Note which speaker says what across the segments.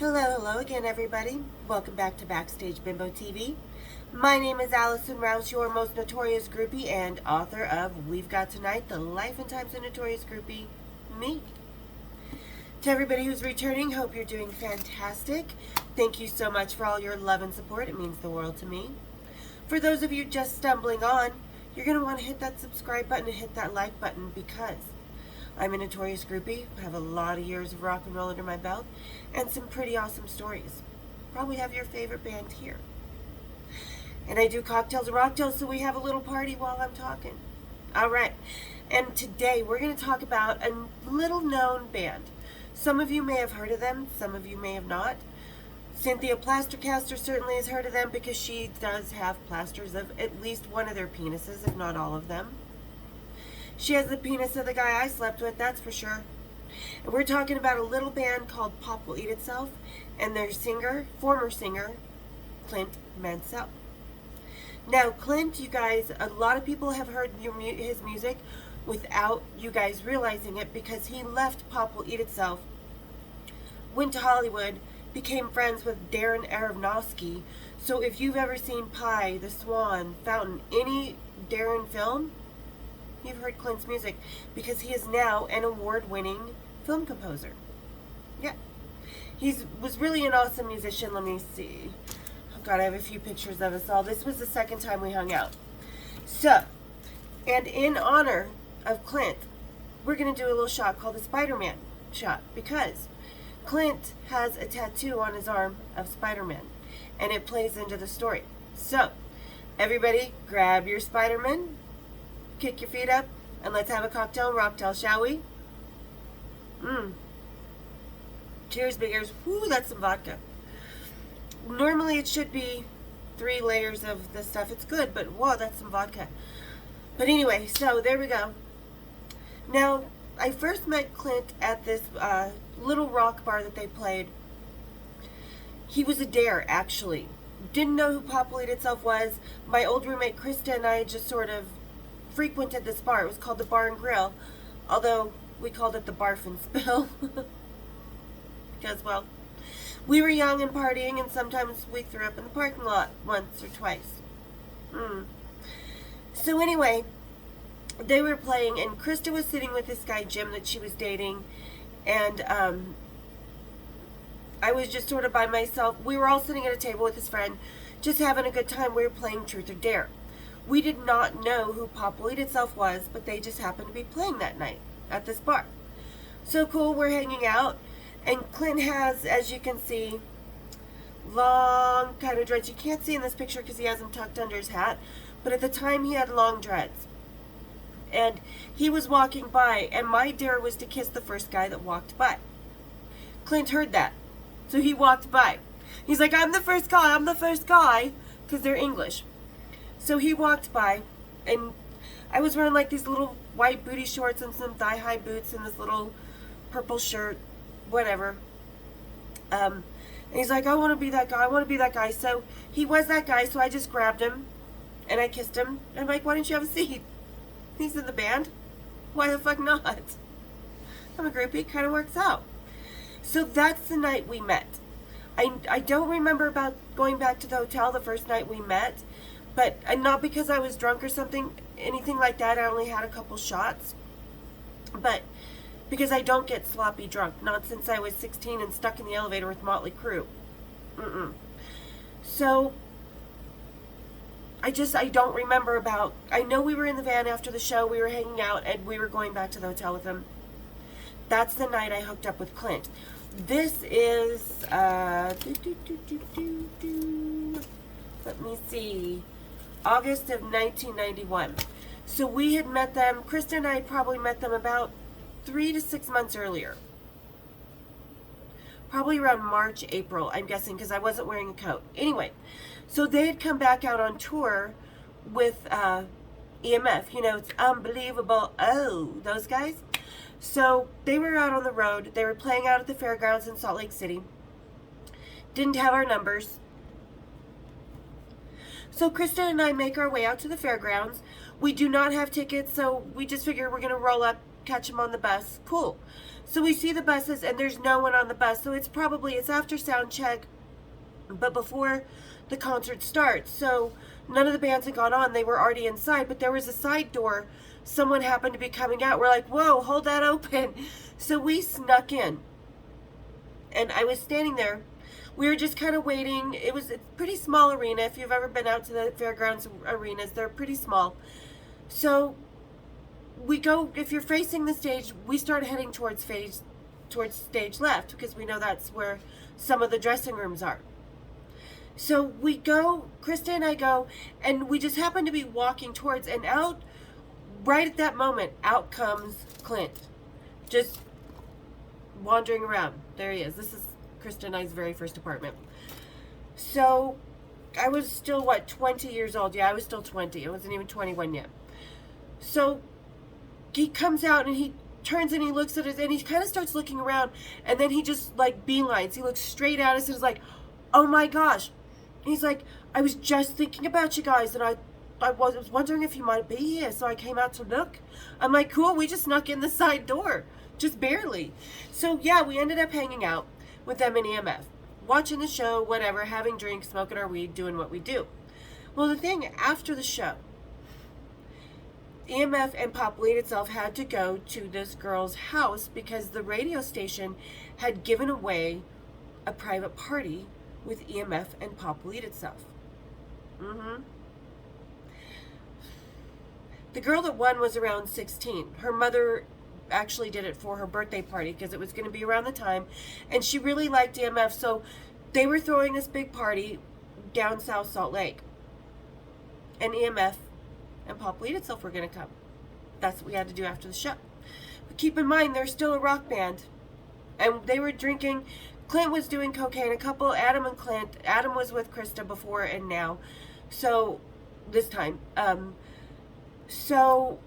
Speaker 1: Hello again, everybody. Welcome back to Backstage Bimbo TV. My name is Allison Rouse, your most notorious groupie and author of We've Got Tonight, The Life and Times of Notorious Groupie, me. To everybody who's returning, hope you're doing fantastic. Thank you so much for all your love and support. It means the world to me. For those of you just stumbling on, you're going to want to hit that subscribe button and hit that like button because I'm a notorious groupie, have a lot of years of rock and roll under my belt, and some pretty awesome stories. Probably have your favorite band here. And I do cocktails and rocktails, so we have a little party while I'm talking. Alright, and today we're going to talk about a little known band. Some of you may have heard of them, some of you may have not. Cynthia Plastercaster certainly has heard of them because she does have plasters of at least one of their penises, if not all of them. She has the penis of the guy I slept with, that's for sure. And we're talking about a little band called Pop Will Eat Itself and their singer, former singer, Clint Mansell. Now, Clint, you guys, a lot of people have heard his music without you guys realizing it because he left Pop Will Eat Itself, went to Hollywood, became friends with Darren Aronofsky. So if you've ever seen Pie, The Swan, Fountain, any Darren film, you've heard Clint's music because he is now an award-winning film composer. Yeah. He was really an awesome musician. Let me see. Oh God, I have a few pictures of us all. This was the second time we hung out. So, and in honor of Clint, we're going to do a little shot called the Spider-Man shot because Clint has a tattoo on his arm of Spider-Man and it plays into the story. So, everybody grab your Spider-Man, kick your feet up, and let's have a cocktail and rocktail, shall we? Cheers, biggers. Woo, that's some vodka. Normally it should be 3 layers of this stuff. It's good, but whoa, that's some vodka. But anyway, so there we go. Now, I first met Clint at this little rock bar that they played. He was a dare, actually. Didn't know who Pop Will Eat Itself was. My old roommate Krista and I just sort of frequented this bar. It was called the Bar and Grill, although we called it the Barf and Spill because, well, we were young and partying, and sometimes we threw up in the parking lot once or twice. So anyway, they were playing, and Krista was sitting with this guy Jim that she was dating, and I was just sort of by myself. We were all sitting at a table with his friend, just having a good time. We were playing Truth or Dare. We did not know who Pop Will Eat Itself was, but they just happened to be playing that night at this bar. So cool, we're hanging out, and Clint has, as you can see, long kind of dreads. You can't see in this picture because he has them tucked under his hat, but at the time he had long dreads. And he was walking by, and my dare was to kiss the first guy that walked by. Clint heard that, so he walked by. He's like, I'm the first guy, because they're English. So he walked by, and I was wearing like these little white booty shorts and some thigh-high boots and this little purple shirt, whatever. And he's like, I want to be that guy, So he was that guy, so I just grabbed him, and I kissed him. And I'm like, why don't you have a seat? He's in the band. Why the fuck not? I'm a groupie, kind of works out. So that's the night we met. I don't remember about going back to the hotel the first night we met, but not because I was drunk or anything like that. I only had a couple shots. But because I don't get sloppy drunk. Not since I was 16 and stuck in the elevator with Motley Crue. So, I don't remember about... I know we were in the van after the show. We were hanging out and we were going back to the hotel with him. That's the night I hooked up with Clint. This is... let me see... August of 1991. So we had met them, Krista and I had probably met them about 3 to 6 months earlier. Probably around March, April, I'm guessing, because I wasn't wearing a coat. Anyway, so they had come back out on tour with EMF. You know, it's unbelievable. Oh, those guys. So they were out on the road. They were playing out at the fairgrounds in Salt Lake City. Didn't have our numbers. So Krista and I make our way out to the fairgrounds. We do not have tickets, so we just figure we're going to roll up catch them on the bus. Cool. So we see the buses and there's no one on the bus. So it's after sound check, but before the concert starts. So none of the bands had gone on. They were already inside, but there was a side door. Someone happened to be coming out. We're like, whoa, hold that open. So we snuck in. And I was standing there. We were just kind of waiting. It was a pretty small arena. If you've ever been out to the fairgrounds arenas, they're pretty small. So we go, if you're facing the stage, we start heading towards stage left because we know that's where some of the dressing rooms are. So we go, Krista and I go, and we just happen to be walking towards, and out, right at that moment, out comes Clint. Just wandering around. There he is. This is Krista and I's very first apartment. So I was still, 20 years old? Yeah, I was still 20. I wasn't even 21 yet. So he comes out and he turns and he looks at us and he kind of starts looking around, and then he just like beelines. He looks straight at us and is like, oh my gosh. He's like, I was just thinking about you guys, and I was wondering if you might be here, so I came out to look. I'm like, cool, we just snuck in the side door. Just barely. So yeah, we ended up hanging out with them in EMF, watching the show, whatever, having drinks, smoking our weed, doing what we do. Well, the thing after the show, EMF and Pop Lead itself had to go to this girl's house because the radio station had given away a private party with EMF and Pop Lead itself. The girl that won was around 16. Her mother actually did it for her birthday party because it was going to be around the time, and she really liked EMF, so they were throwing this big party down South Salt Lake, and EMF and Pop Lead itself were going to come. That's what we had to do after the show. But keep in mind, they're still a rock band, and they were drinking. Clint was doing cocaine. Adam and Clint. Adam was with Krista before and now, so this time. So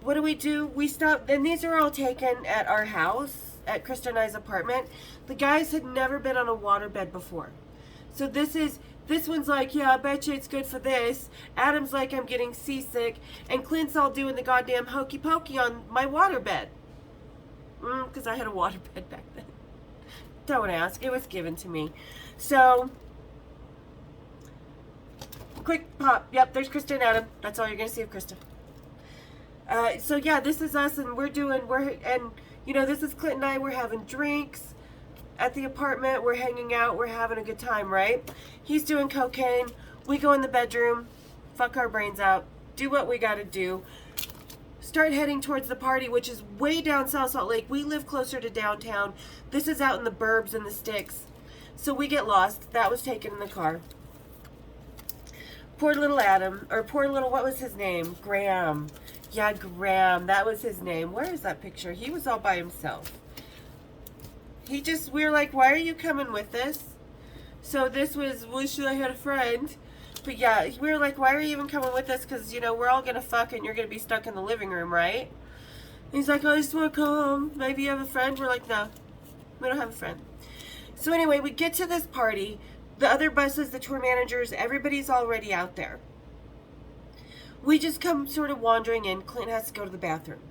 Speaker 1: what do? We stopped, and these are all taken at our house, at Krista and I's apartment. The guys had never been on a waterbed before. So this one's like, yeah, I bet you it's good for this. Adam's like, I'm getting seasick. And Clint's all doing the goddamn hokey pokey on my waterbed. Because I had a waterbed back then. Don't ask. It was given to me. So, quick pop. Yep, there's Krista and Adam. That's all you're going to see of Krista. So yeah, this is us, and this is Clint and I. We're having drinks at the apartment. We're hanging out. We're having a good time, right? He's doing cocaine. We go in the bedroom, fuck our brains out, do what we got to do, start heading towards the party, which is way down South Salt Lake. We live closer to downtown. This is out in the burbs and the sticks. So we get lost. That was taken in the car. Poor little Adam, or what was his name? Graham. Yeah, Graham. That was his name. Where is that picture? He was all by himself. We were like, why are you coming with us? So this was, wish I had a friend. But yeah, we were like, why are you even coming with us? Because, we're all going to fuck and you're going to be stuck in the living room, right? He's like, I just want to come. Maybe you have a friend? We're like, no, we don't have a friend. So anyway, we get to this party. The other buses, the tour managers, everybody's already out there. We just come sort of wandering in. Clint has to go to the bathroom.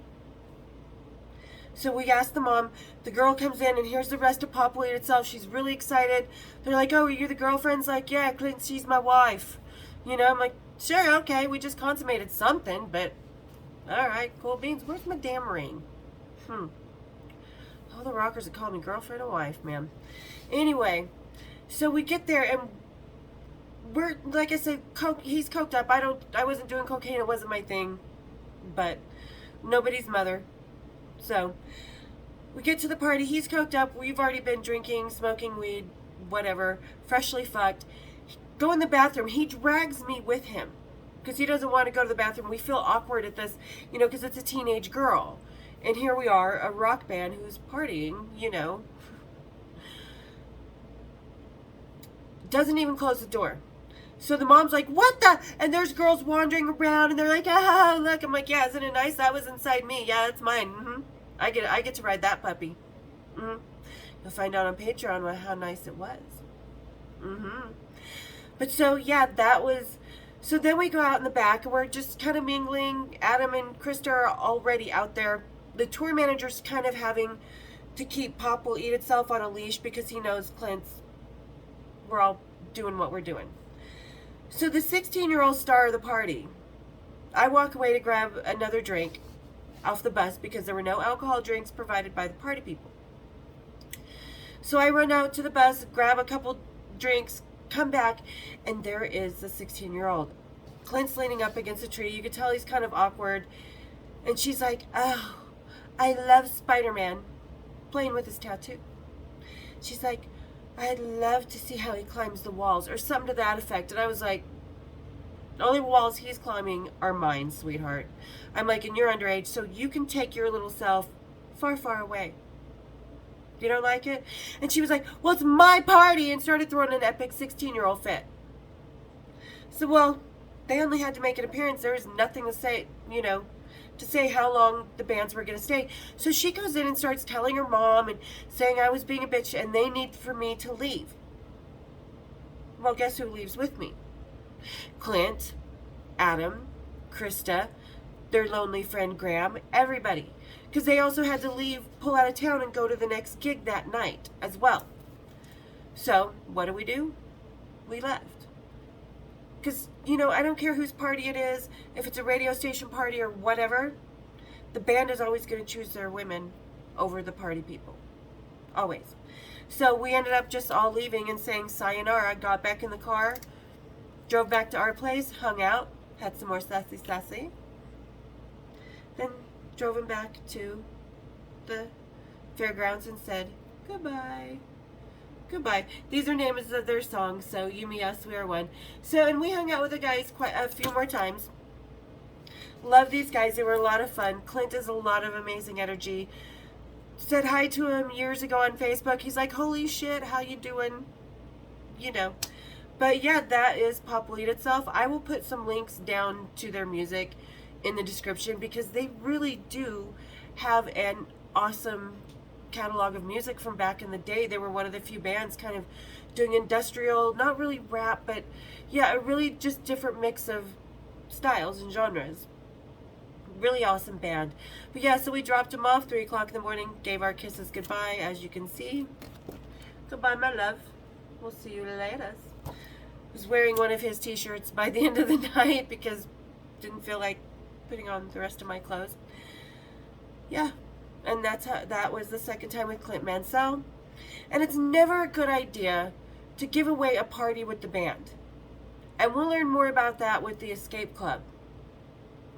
Speaker 1: So we ask the mom. The girl comes in, and here's the rest of Pop Lead itself. She's really excited. They're like, oh, are you the girlfriend's? Like, yeah, Clint, she's my wife. I'm like, sure, okay, we just consummated something, but all right, cool beans. Where's my damn ring? All the rockers that call me girlfriend and wife, man. Anyway, so we get there, and we're, like I said, he's coked up. I wasn't doing cocaine. It wasn't my thing, but nobody's mother. So we get to the party. He's coked up. We've already been drinking, smoking weed, whatever, freshly fucked. Go in the bathroom. He drags me with him because he doesn't want to go to the bathroom. We feel awkward at this, because it's a teenage girl. And here we are, a rock band who's partying, Doesn't even close the door. So the mom's like, what the? And there's girls wandering around, and they're like, ah, look. I'm like, yeah, isn't it nice? That was inside me. Yeah, that's mine. I get to ride that puppy. You'll find out on Patreon how nice it was. But so, yeah, that was... So then we go out in the back, and we're just kind of mingling. Adam and Krista are already out there. the tour manager's kind of having to keep Pop Will Eat Itself on a leash because he knows we're all doing what we're doing. So the 16-year-old star of the party, I walk away to grab another drink off the bus because there were no alcohol drinks provided by the party people. So I run out to the bus, grab a couple drinks, come back, and there is the 16-year-old. Clint's leaning up against a tree. You could tell he's kind of awkward. And she's like, oh, I love Spider-Man, playing with his tattoo. She's like, I'd love to see how he climbs the walls, or something to that effect. And I was like, the only walls he's climbing are mine, sweetheart. I'm like, and you're underage, so you can take your little self far, far away. You don't like it? And she was like, well, it's my party, and started throwing an epic 16-year-old fit. So, well, they only had to make an appearance. There was nothing to say, to say how long the bands were going to stay. So she goes in and starts telling her mom and saying I was being a bitch and they need for me to leave. Well, guess who leaves with me? Clint, Adam, Krista, their lonely friend Graham, everybody. Because they also had to leave, pull out of town, and go to the next gig that night as well. So, what do? We left. Because, I don't care whose party it is, if it's a radio station party or whatever, the band is always going to choose their women over the party people. Always. So we ended up just all leaving and saying sayonara, got back in the car, drove back to our place, hung out, had some more sassy. Then drove him back to the fairgrounds and said, goodbye. Goodbye. These are names of their songs, so You, Me, Us, We Are One. So, and we hung out with the guys quite a few more times. Love these guys. They were a lot of fun. Clint has a lot of amazing energy. Said hi to him years ago on Facebook. He's like, holy shit, how you doing? But yeah, that is Pop Will Eat Itself. I will put some links down to their music in the description because they really do have an awesome catalog of music from back in the day. They were one of the few bands kind of doing industrial, not really rap, but yeah, a really just different mix of styles and genres. Really awesome band. But yeah, so we dropped them off 3 o'clock in the morning, gave our kisses goodbye, as you can see. Goodbye, my love. We'll see you later. I was wearing one of his t-shirts by the end of the night because didn't feel like putting on the rest of my clothes. Yeah. And that was the second time with Clint Mansell. And it's never a good idea to give away a party with the band. And we'll learn more about that with the Escape Club.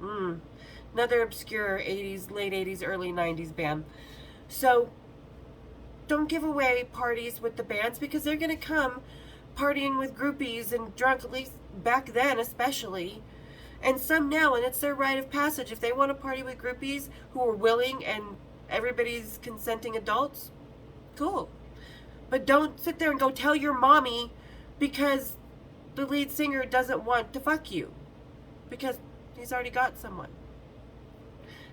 Speaker 1: Another obscure 80s, late 80s, early 90s band. So don't give away parties with the bands because they're going to come partying with groupies and drunk, at least back then especially. And some now, and it's their rite of passage. If they want to party with groupies who are willing and everybody's consenting adults, cool. But don't sit there and go tell your mommy because the lead singer doesn't want to fuck you because he's already got someone.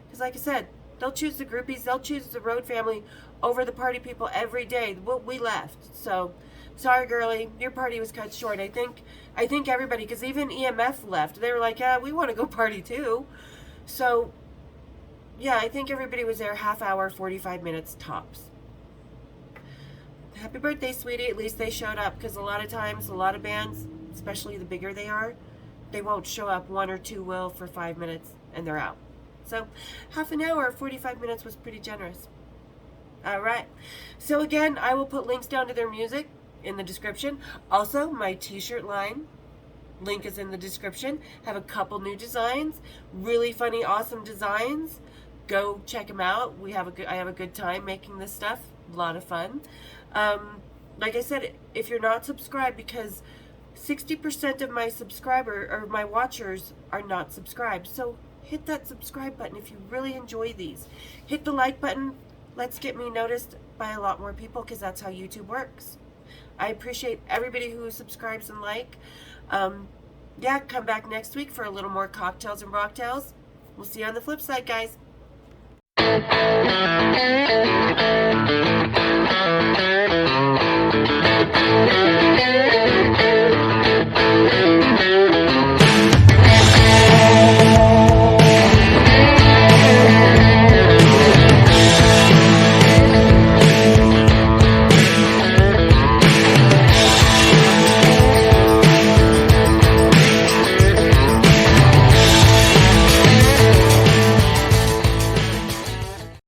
Speaker 1: Because like I said, they'll choose the groupies, they'll choose the road family over the party people every day. We left. So sorry, girlie, your party was cut short. I think everybody, because even EMF left. They were like, yeah, we want to go party too. So yeah, I think everybody was there half hour, 45 minutes tops. Happy birthday, sweetie. At least they showed up, because a lot of times, a lot of bands, especially the bigger they are, they won't show up. 1 or 2 will for 5 minutes, and they're out. So half an hour, 45 minutes was pretty generous. All right. So again, I will put links down to their music in the description. Also, my t-shirt line. Link is in the description. Have a couple new designs. Really funny, awesome designs. Go check them out. I have a good time making this stuff. A lot of fun. Like I said, if you're not subscribed, because 60% of my watchers are not subscribed. So hit that subscribe button if you really enjoy these. Hit the like button. Let's get me noticed by a lot more people, because that's how YouTube works. I appreciate everybody who subscribes and like. Yeah, come back next week for a little more cocktails and rocktails. We'll see you on the flip side, guys. Thank you.